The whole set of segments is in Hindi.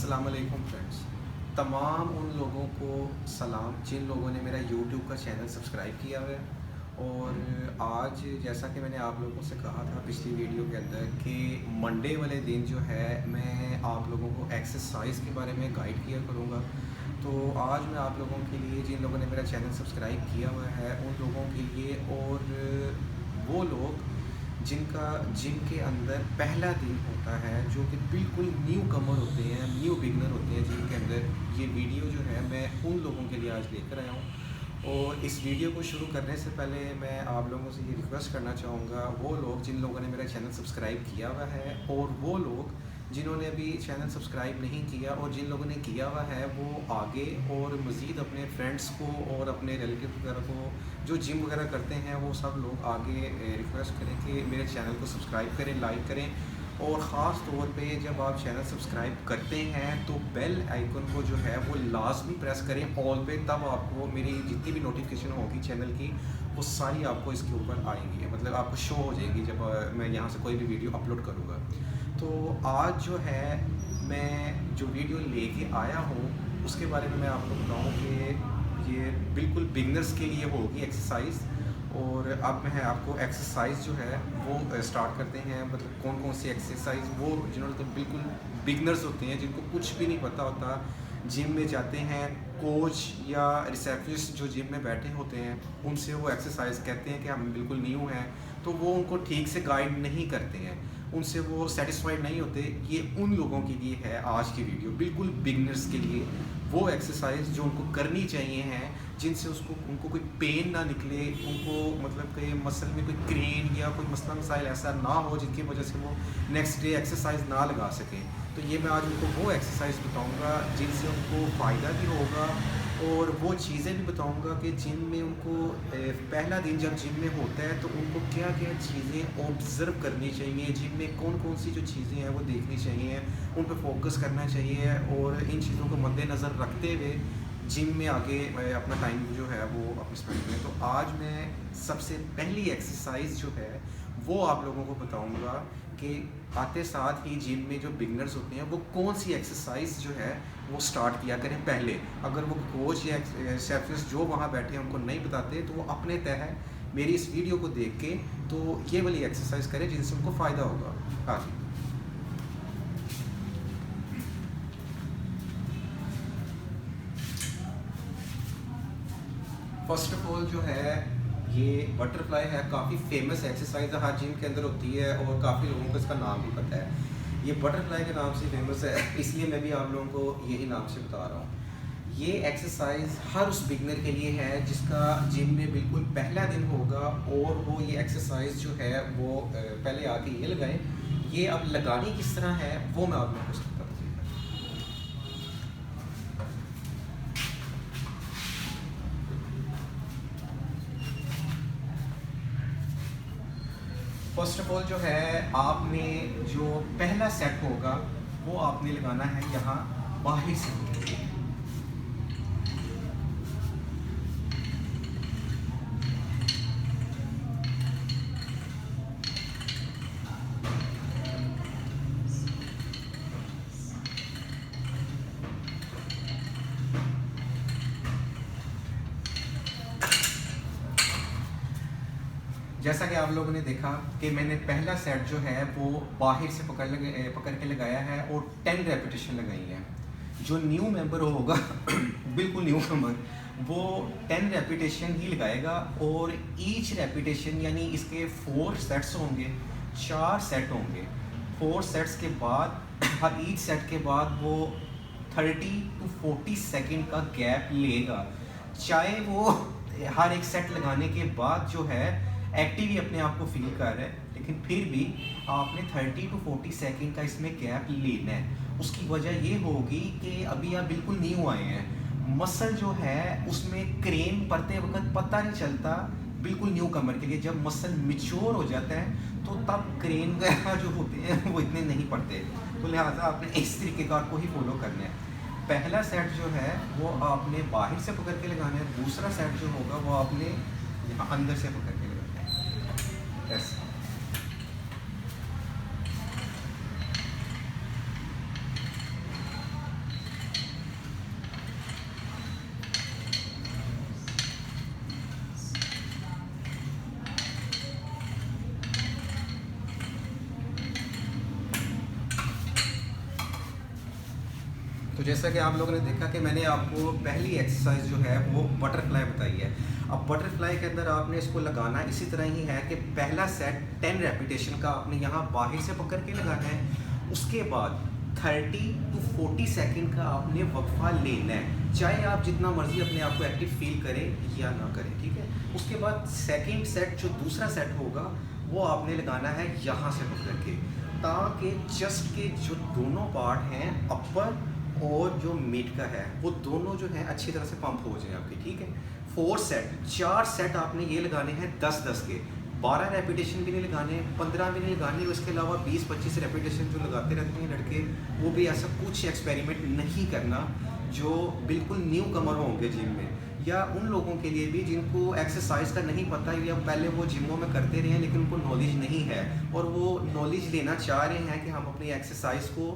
अस्सलाम वालेकुम फ्रेंड्स। तमाम उन लोगों को सलाम जिन लोगों ने मेरा यूट्यूब का चैनल सब्सक्राइब किया हुआ है। और आज जैसा कि मैंने आप लोगों से कहा था पिछली वीडियो के अंदर कि मंडे वाले दिन जो है मैं आप लोगों को एक्सरसाइज के बारे में गाइड किया करूँगा। तो आज मैं आप लोगों के लिए जिन लोगों ने मेरा चैनल सब्सक्राइब किया हुआ है उन लोगों के लिए और वो लोग जिनका जिम के अंदर पहला दिन होता है, जो कि बिल्कुल न्यू कमर होते हैं, न्यू बिगनर होते हैं जिम के अंदर, ये वीडियो जो है मैं उन लोगों के लिए आज लेकर आया हूँ। और इस वीडियो को शुरू करने से पहले मैं आप लोगों से ये रिक्वेस्ट करना चाहूँगा, वो लोग जिन लोगों ने मेरा चैनल सब्सक्राइब किया हुआ है और वो लोग जिन्होंने अभी चैनल सब्सक्राइब नहीं किया और जिन लोगों ने किया हुआ है वो आगे और मज़ीद अपने फ्रेंड्स को और अपने रिलेटिव वगैरह को जो जिम वगैरह करते हैं वो सब लोग आगे रिक्वेस्ट करें कि मेरे चैनल को सब्सक्राइब करें, लाइक करें। और ख़ास तौर पे जब आप चैनल सब्सक्राइब करते हैं तो बेल आइकन को जो है वो लाजमी प्रेस करें ऑल पे, तब आपको मेरी जितनी भी नोटिफिकेशन होगी चैनल की वो सारी आपको इसके ऊपर आएंगी, मतलब आपको शो हो जाएगी जब मैं यहाँ से कोई भी वीडियो अपलोड करूँगा। तो आज जो है मैं जो वीडियो लेके आया हूँ उसके बारे में मैं आपको बताऊँ कि ये बिल्कुल बिगनर्स के लिए होगी एक्सरसाइज। और अब मैं आपको एक्सरसाइज जो है वो स्टार्ट करते हैं, मतलब कौन कौन सी एक्सरसाइज वो जिन्होंने तो बिल्कुल बिगनर्स होते हैं, जिनको कुछ भी नहीं पता होता, जिम में जाते हैं, कोच या रिसेप्शनिस्ट जो जिम में बैठे होते हैं उनसे वो एक्सरसाइज कहते हैं कि हम बिल्कुल न्यू हैं, तो वो उनको ठीक से गाइड नहीं करते हैं, उनसे वो सेटिस्फाइड नहीं होते। ये उन लोगों के लिए है आज की वीडियो, बिल्कुल बिगनर्स के लिए वो एक्सरसाइज जो उनको करनी चाहिए हैं, जिनसे उनको कोई पेन ना निकले, उनको मतलब कि मसल में कोई क्रेन या कोई मसला मसाइल ऐसा ना हो जिनकी वजह से वो नेक्स्ट डे एक्सरसाइज ना लगा सकें। तो ये मैं आज उनको वो एक्सरसाइज बताऊंगा जिनसे उनको फ़ायदा भी होगा और वो चीज़ें भी बताऊंगा कि जिम में उनको पहला दिन जब जिम में होता है तो उनको क्या क्या चीज़ें ऑब्ज़र्व करनी चाहिए, जिम में कौन कौन सी जो चीज़ें हैं वो देखनी चाहिए, उन पर फोकस करना चाहिए और इन चीज़ों को मद्देनज़र रखते हुए जिम में आगे अपना टाइम जो है वो अपने स्पेंड करें। तो आज मैं सबसे पहली एक्सरसाइज जो है वो आप लोगों को बताऊंगा कि आते साथ ही जिम में जो बिगनर्स होते हैं वो कौन सी एक्सरसाइज जो है वो स्टार्ट किया करें पहले। अगर वो कोच या रिसेप्शनिस्ट जो वहाँ बैठे हैं उनको नहीं बताते तो वो अपने तहत मेरी इस वीडियो को देख के तो ये वाली एक्सरसाइज करें जिनसे उनको फ़ायदा होगा। हाँ जी, फर्स्ट ऑफ ऑल जो है ये बटरफ्लाई है, काफ़ी फेमस एक्सरसाइज है, हर जिम के अंदर होती है और काफ़ी लोगों को इसका नाम भी पता है। ये बटरफ्लाई के नाम से फेमस है, इसलिए मैं भी आप लोगों को यही नाम से बता रहा हूँ। ये एक्सरसाइज हर उस बिगनर के लिए है जिसका जिम में बिल्कुल पहला दिन होगा और वो ये एक्सरसाइज जो है वो पहले आके ये लगाएं। ये अब लगानी किस तरह है वो मैं आप लोगों को बताता हूँ। फर्स्ट ऑफ ऑल जो है आपने जो पहला सेट होगा वो आपने लगाना है यहाँ बाहर से। जैसा कि आप लोगों ने देखा कि मैंने पहला सेट जो है वो बाहर से पकड़ के लगाया है और 10 रेपिटेशन लगाई है। जो न्यू मेंबर होगा बिल्कुल न्यू मेंबर, वो 10 रेपिटेशन ही लगाएगा और ईच रेपिटेशन यानी इसके 4 सेट्स होंगे, 4 सेट होंगे। 4 सेट्स के बाद हर ईच सेट के बाद वो 30 to 40 सेकेंड का गैप लेगा। चाहे वो हर एक सेट लगाने के बाद जो है एक्टिव ही अपने आप को फील कर रहा है, लेकिन फिर भी आपने 30 to 40 सेकेंड का इसमें गैप लेना है। उसकी वजह ये होगी कि अभी आप बिल्कुल न्यू आए हैं, मसल जो है उसमें क्रेन पड़ते वक्त पता नहीं चलता। बिल्कुल न्यू कमर के लिए जब मसल मिच्योर हो जाता है तो तब क्रेन वगैरह जो होते हैं वो इतने नहीं पड़ते, तो लिहाजा आपने इस तरीक़ेकार को ही फॉलो करना है। पहला सेट जो है वो आपने बाहर से पकड़ के लगाना है, दूसरा सेट जो होगा वो आपने यहाँ अंदर से पकड़ के लगाना है। ऐसा तो जैसा कि आप लोगों ने देखा कि मैंने आपको पहली एक्सरसाइज जो है वो बटरफ्लाई बताई है। अब बटरफ्लाई के अंदर आपने इसको लगाना इसी तरह ही है कि पहला सेट 10 रेपिटेशन का आपने यहाँ बाहर से पकड़ के लगाना है। उसके बाद 30 to 40 सेकंड का आपने वक्फा लेना है, चाहे आप जितना मर्जी अपने आप को एक्टिव फील करें या ना करें, ठीक है। उसके बाद सेकंड सेट जो दूसरा सेट होगा वो आपने लगाना है यहाँ से पकड़ के, ताकि चेस्ट के जो दोनों पार्ट हैं अपर और जो मिड का है वो दोनों जो है अच्छी तरह से पंप हो जाए आपके, ठीक है। 4 सेट आपने ये लगाने हैं 10-10 के, 12 रेपिटेशन भी नहीं लगाने, 15 भी नहीं लगाने। उसके अलावा 20-25 रेपिटेशन जो लगाते रहते हैं लड़के, वो भी ऐसा कुछ एक्सपेरिमेंट नहीं करना जो बिल्कुल न्यू कमर होंगे जिम में, या उन लोगों के लिए भी जिनको एक्सरसाइज का नहीं पता या पहले वो जिमों में करते रहे हैं लेकिन उनको नॉलेज नहीं है और वो नॉलेज लेना चाह रहे हैं कि हम अपनी एक्सरसाइज को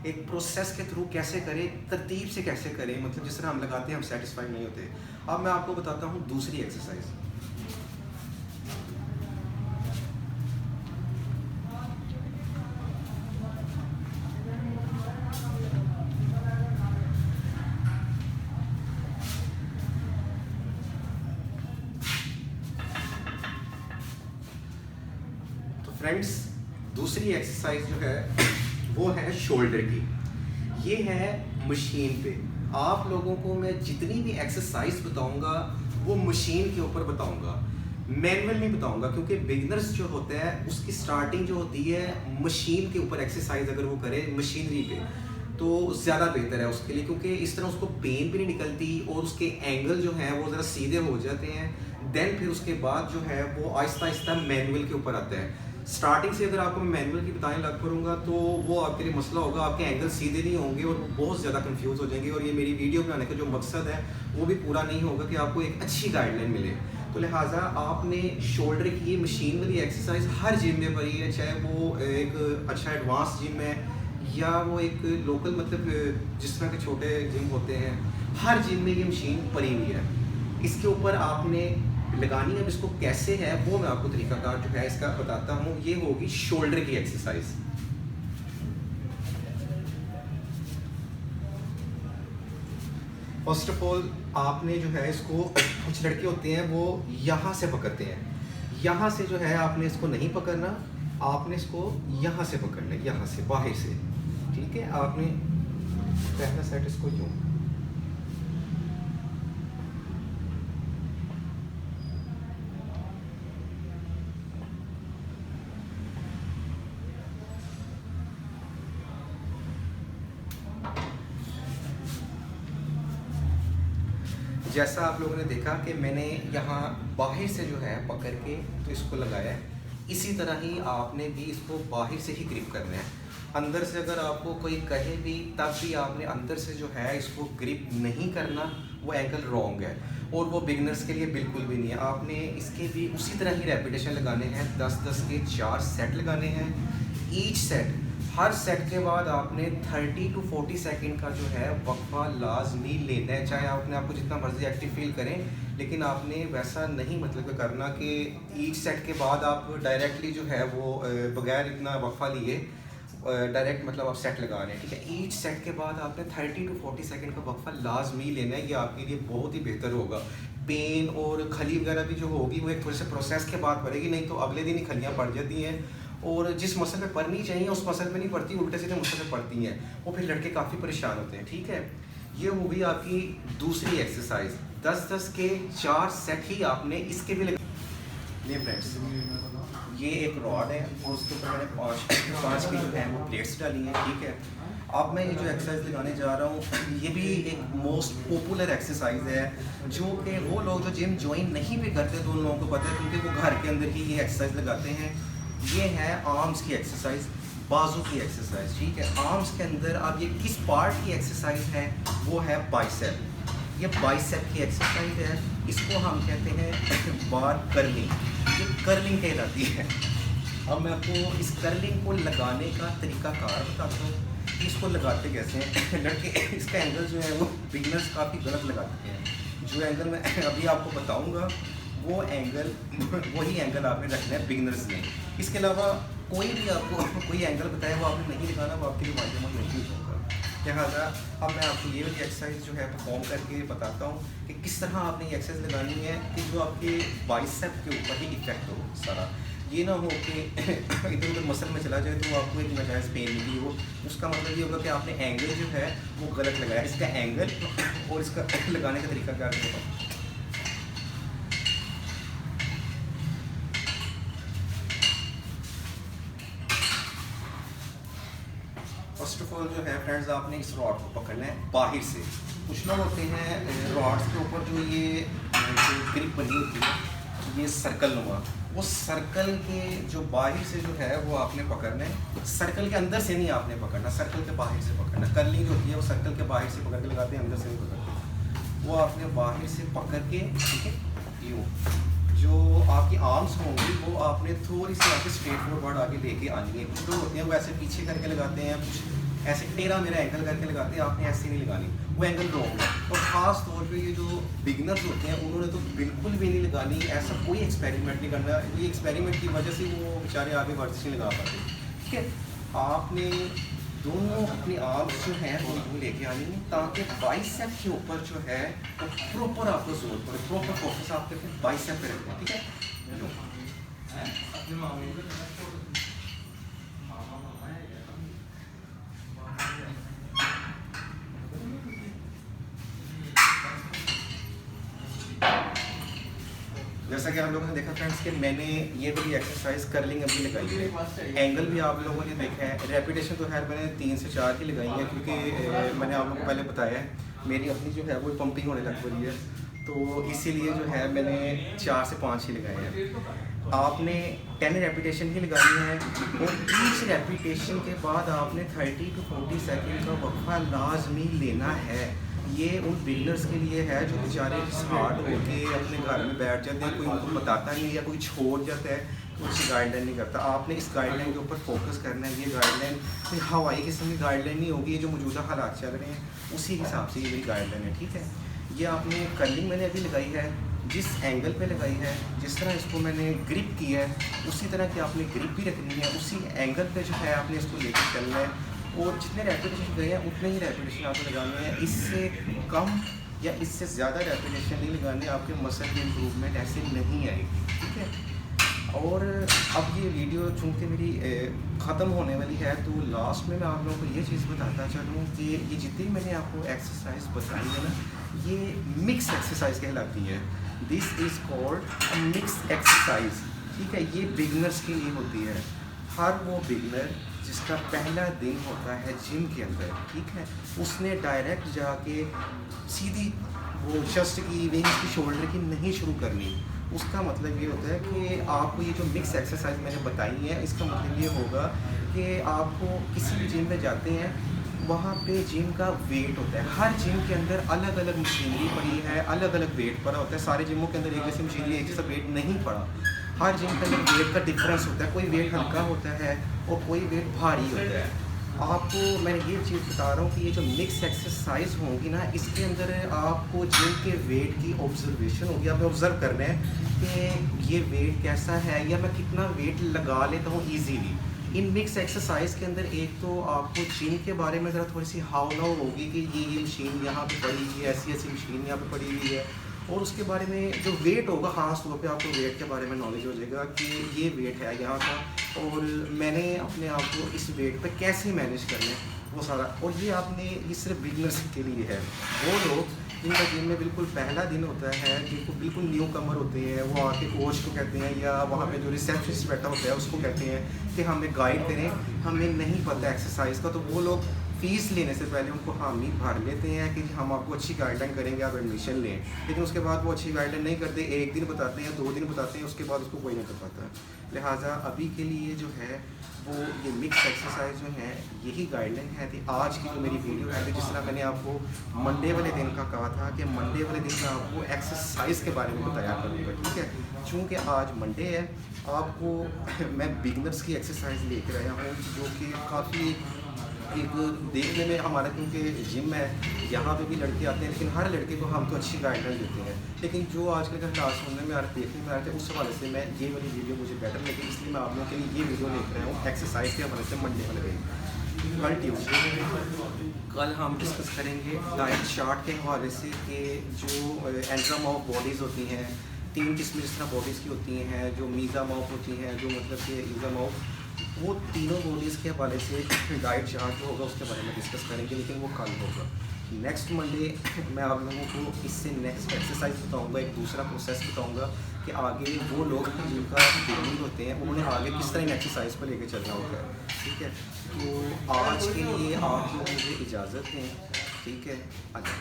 एक प्रोसेस के थ्रू कैसे करें, तरतीब से कैसे करें, मतलब जिस तरह हम लगाते हैं हम सेटिस्फाइड नहीं होते। अब मैं आपको बताता हूँ दूसरी एक्सरसाइज। तो फ्रेंड्स, दूसरी एक्सरसाइज जो है वो है शोल्डर की। ये है मशीन पे। आप लोगों को मैं जितनी भी एक्सरसाइज बताऊंगा वो मशीन के ऊपर बताऊंगा, मैनुअल नहीं बताऊंगा, क्योंकि बिगनर्स जो होता है उसकी स्टार्टिंग जो होती है मशीन के ऊपर एक्सरसाइज अगर वो करे मशीनरी पे तो ज़्यादा बेहतर है उसके लिए, क्योंकि इस तरह उसको पेन भी नहीं निकलती और उसके एंगल जो हैं वो ज़रा सीधे हो जाते हैं। देन फिर उसके बाद जो है वो आहिस्ता आहिस्ता मैनुअल के ऊपर आता है। स्टार्टिंग से अगर आपको मैं मैनुअल की बताने लग पड़ूंगा तो वो आपके लिए मसला होगा, आपके एंगल सीधे नहीं होंगे और बहुत ज़्यादा कंफ्यूज हो जाएंगे, और ये मेरी वीडियो बनाने का जो मकसद है वो भी पूरा नहीं होगा कि आपको एक अच्छी गाइडलाइन मिले। तो लिहाजा आपने शोल्डर की ये मशीन वाली एक्सरसाइज हर जिम में पड़ी है, चाहे वो एक अच्छा एडवांस जिम है या वो एक लोकल, मतलब जिस तरह के छोटे जिम होते हैं, हर जिम में ये मशीन पड़ी हुई है। इसके ऊपर आपने लगानी है। अब इसको कैसे है वो मैं आपको तरीकाकार जो है इसका बताता हूँ। ये होगी शोल्डर की एक्सरसाइज। फर्स्ट ऑफ ऑल आपने जो है इसको, कुछ लड़के होते हैं वो यहाँ से पकड़ते हैं, यहाँ से जो है आपने इसको नहीं पकड़ना, आपने इसको यहाँ से पकड़ना, यहाँ से बाहर से, ठीक है। आपने पहला सेट इसको यूँ, जैसा आप लोगों ने देखा कि मैंने यहाँ बाहर से जो है पकड़ के तो इसको लगाया है, इसी तरह ही आपने भी इसको बाहर से ही ग्रिप करना है। अंदर से अगर आपको कोई कहे भी तब भी आपने अंदर से जो है इसको ग्रिप नहीं करना, वो एंगल रॉन्ग है और वो बिगनर्स के लिए बिल्कुल भी नहीं है। आपने इसके भी उसी तरह ही रेपिटेशन लगाने हैं, 10-10 के 4 सेट लगाने हैं। ईच सेट, हर सेट के बाद आपने 30 to 40 सेकंड का जो है वक्फा लाजमी लेना है, चाहे आप अपने आपको जितना मर्जी एक्टिव फील करें, लेकिन आपने वैसा नहीं मतलब करना कि ईच सेट के बाद आप डायरेक्टली जो है वो बगैर इतना वक्फा लिए डायरेक्ट मतलब आप सेट लगा रहे हैं, ठीक है। ईच सेट के बाद आपने 30 to 40 सेकंड का वक्फा लाजमी लेना है, ये आपके लिए बहुत ही बेहतर होगा। पेन और खली वगैरह भी जो होगी वो एक थोड़े से प्रोसेस के बाद पड़ेगी, नहीं तो अगले दिन ही खलियाँ पड़ जाती हैं और जिस मसल पे पड़नी चाहिए उस मसल पे नहीं पड़ती, उल्टे सीधे मसल पे पड़ती हैं, वो फिर लड़के काफ़ी परेशान होते हैं, ठीक है। ये होगी आपकी दूसरी एक्सरसाइज। 10-10 के 4 सेट ही आपने इसके भी ये फ्रेंड्स, ये एक रॉड है और उसके ऊपर मैंने 5 की जो है वो प्लेट्स डाली हैं, ठीक है। अब मैं ये जो एक्सरसाइज लगाने जा रहा हूँ ये भी एक मोस्ट पॉपुलर एक्सरसाइज है, जो कि वो लोग जो जिम ज्वाइन नहीं भी करते तो उन लोगों को पता है, क्योंकि वो घर के अंदर ही ये एक्सरसाइज लगाते हैं। ये है आर्म्स की एक्सरसाइज, बाजू की एक्सरसाइज, ठीक है। आर्म्स के अंदर अब ये किस पार्ट की एक्सरसाइज है, वो है बाइसेप। ये बाइसेप की एक्सरसाइज है, इसको हम कहते हैं बार कर्लिंग, ये कर्लिंग कहलाती है। अब मैं आपको इस कर्लिंग को लगाने का तरीकाकार बताता हूँ कि इसको लगाते कैसे हैं। लड़के इसका एंगल जो है वो बिगनर्स काफ़ी गलत लगाते हैं। जो एंगल मैं अभी आपको बताऊँगा वो एंगल वही एंगल आपने रखना है बिगनर्स में। इसके अलावा कोई भी आपको कोई एंगल बताए वो आपने नहीं लगाना, वो आपके लिए मालूम नहीं होगा। लिहाजा अब मैं आपको ये वाली एक्सरसाइज जो है परफॉर्म करके बताता हूँ कि किस तरह आपने ये एक्सरसाइज लगानी है कि जो आपके बाइसेप के ऊपर ही इफेक्ट हो सारा। ये ना हो कि इधर उधर मसल में चला जाए तो आपको एक नाजायज़ पेन मिली हो। उसका मतलब ये होगा कि आपने एंगल जो है वो गलत लगाया। इसका एंगल और इसका लगाने का तरीका क्या होगा। फर्स्ट ऑफ ऑल जो है फ्रेंड्स, आपने इस रॉड को पकड़ना है बाहर से। कुछ लोग होते हैं रॉड्स के ऊपर जो ये जो ग्रिप बनी होती है ये सर्कल नुमा, वो सर्कल के जो बाहर से जो है वो आपने पकड़ना है। सर्कल के अंदर से नहीं आपने पकड़ना, सर्कल के बाहर से पकड़ना। कर्लिंग जो होती है वो सर्कल के बाहर से पकड़ के लगाते हैं, अंदर से नहीं पकड़ते। वो आपने बाहर से पकड़ के, ठीक है, यूँ जो आपकी आर्म्स होंगी वो आपने थोड़ी सी आगे स्ट्रेट फॉरवर्ड आगे लेके आनी है। कुछ लोग होते हैं वो ऐसे पीछे करके लगाते हैं, कुछ ऐसे टेढ़ा मेरा एंगल करके लगाते हैं। आपने ऐसे नहीं लगानी, वो एंगल रॉन्ग है। और ख़ास तौर पे ये जो बिगिनर्स होते हैं उन्होंने तो बिल्कुल भी नहीं लगानी, ऐसा कोई एक्सपेरिमेंट नहीं करना। ये एक्सपेरिमेंट की वजह से वो बेचारे आगे वर्जिश नहीं लगा पाते। ठीक है, आपने दोनों अपनी आर्म्स जो हैं वो लेके आनी है ताकि बाइसेप के ऊपर जो है वो प्रॉपर आपको जोर पड़े, प्रॉपर फोकस आपके बाइसेप पे रखना। ठीक है, जैसा कि आप लोगों ने देखा फ्रेंड्स कि मैंने ये वाली एक्सरसाइज कर्लिंग अभी लगाई है। एंगल भी आप लोगों ने देखा है। रेपिटेशन तो खैर मैंने 3 से 4 की लगाई है क्योंकि मैंने आप लोगों को पहले बताया है मेरी अपनी जो है वो पंपिंग होने लग पड़ी है, तो इसीलिए जो है मैंने 4 से 5 ही लगाए हैं। आपने 10 रेपिटेशन ही लगानी है और ईच रेपिटेशन के बाद आपने 30 to 40 सेकेंड का वक्फा लाजमी लेना है। ये उन बिगनर्स के लिए है जो बेचारे स्मार्ट होके अपने घर में बैठ जाते हैं, कोई उनको बताता नहीं या कोई छोड़ जाता है, कुछ गाइडलाइन नहीं करता। आपने इस गाइडलाइन के ऊपर फोकस करना है। ये गाइडलाइन कोई हवाई किस्म की गाइडलाइन नहीं होगी, ये जो मौजूदा हालात चल रहे हैं उसी हिसाब से ये मेरी गाइडलाइन है। ठीक है, ये आपने कर्लिंग मैंने अभी लगाई है, जिस एंगल पे लगाई है, जिस तरह इसको मैंने ग्रिप किया है उसी तरह की आपने ग्रिप भी रखनी है। उसी एंगल पे जो है आपने इसको लेकर चलना है और जितने रेपिटेशन गए हैं उतने ही रेपिटेशन आपको लगाने हैं। इससे कम या इससे ज़्यादा रेपिटेशन नहीं लगाने, आपके मसल की इम्प्रूवमेंट ऐसे नहीं आएगी। ठीक है, और अब ये वीडियो चूँकि मेरी ख़त्म होने वाली है तो लास्ट में मैं आप लोगों को ये चीज़ बताता चलूँ कि ये जितनी मैंने आपको एक्सरसाइज बताई है ना, ये मिक्स एक्सरसाइज कहलाती है। This is called mix exercise. ठीक है, ये बिगनर्स के लिए होती है। हर वो बिगनर जिसका पहला दिन होता है जिम के अंदर, ठीक है, उसने डायरेक्ट जाके सीधी वो चेस्ट की, विंग्स की, शोल्डर की नहीं शुरू करनी। उसका मतलब ये होता है कि आपको ये जो मिक्स एक्सरसाइज मैंने बताई है इसका मतलब ये होगा कि आपको किसी भी जिम में जाते हैं वहाँ पे जिम का वेट होता है। हर जिम के अंदर अलग अलग मशीनरी पड़ी है, अलग अलग वेट पड़ा होता है। सारे जिमों के अंदर एक जैसी मशीनरी, एक जैसा वेट नहीं पड़ा। हर जिम के अंदर वेट का डिफरेंस होता है, कोई वेट हल्का होता है और कोई वेट भारी होता है। आपको मैं ये चीज़ बता रहा हूँ कि ये जो मिक्स एक्सरसाइज होंगी ना, इसके अंदर आपको जिम के वेट की ऑब्जर्वेशन होगी। आप ऑब्जर्व कर रहे हैं कि ये वेट कैसा है या मैं कितना वेट लगा लेता हूँ ईजीली। इन मिक्स एक्सरसाइज के अंदर एक तो आपको जिम के बारे में ज़रा थोड़ी सी हाव नाव होगी कि ये मशीन यहाँ पे पड़ी हुई है, ऐसी ऐसी मशीन यहाँ पे पड़ी हुई है, और उसके बारे में जो वेट होगा ख़ास तौर पे आपको वेट के बारे में नॉलेज हो जाएगा कि ये वेट है यहाँ का और मैंने अपने आप को इस वेट पे कैसे मैनेज करना है वो सारा। और ये आपने ये सिर्फ बिगनर्स के लिए है। वो लोग जिनका जिम में बिल्कुल पहला दिन होता है, जिनको बिल्कुल न्यू कमर होते हैं, वो आके कोच को कहते हैं या वहाँ पे जो रिसेप्शनिस्ट बैठा होता है उसको कहते हैं कि हमें गाइड करें, हमें नहीं पता एक्सरसाइज का। तो वो लोग फ़ीस लेने से पहले उनको हामी भर लेते हैं कि हम आपको अच्छी गाइडलाइन करेंगे, आप एडमिशन लें। लेकिन उसके बाद वो अच्छी गाइडलाइन नहीं करते, एक दिन बताते हैं, 2 दिन बताते हैं, उसके बाद उसको कोई नहीं कर पाता। लिहाजा अभी के लिए जो है वो ये मिक्स एक्सरसाइज जो है यही गाइडलाइन है थी। आज की जो मेरी वीडियो है, जिस तरह मैंने आपको मंडे वाले दिन का कहा था कि मंडे वाले दिन मैं आपको एक्सरसाइज के बारे में बताया करूँगा। ठीक है, चूँकि आज मंडे है, आपको मैं बिगनर्स की एक्सरसाइज लेकर आया हूँ जो कि काफ़ी एक देखने में हमारा, क्योंकि जिम है यहाँ पे भी लड़के आते हैं, लेकिन हर लड़के को हम तो अच्छी गाइडलाइन देते हैं, लेकिन जो आजकल का क्लास सुनने में आ रहे, देखने में आ रहे थे, उस हवाले से मैं ये वाली वीडियो मुझे बेटर लगी, इसलिए मैं आप लोगों के लिए ये वीडियो लेकर आया हूँ एक्सरसाइज के हवाले से मंडे वाले दिन। कल ट्यूसडे कल हम डिस्कस करेंगे डाइट चार्ट के हवाले से कि जो एंट्रामॉर्फ बॉडीज़ होती हैं, 3 किस्में जिस तरह बॉडीज़ की होती हैं, जो मीज़ामॉर्फ होती हैं, जो मतलब कि यूज़ामॉर्फ, वो तीनों बॉडीज़ के हवाले से डाइट चार्ट जो होगा उसके बारे में डिस्कस करेंगे, लेकिन वो कल होगा। नेक्स्ट मंडे मैं आप लोगों को इससे नेक्स्ट एक्सरसाइज बताऊंगा, एक दूसरा प्रोसेस बताऊंगा कि आगे वो लोग जिनका बेबी होते हैं उन्होंने आगे किस तरह इन एक्सरसाइज को लेकर चलना होता है। ठीक है, तो आज के लिए आप लोग मुझे इजाज़त दें। ठीक है, अच्छा।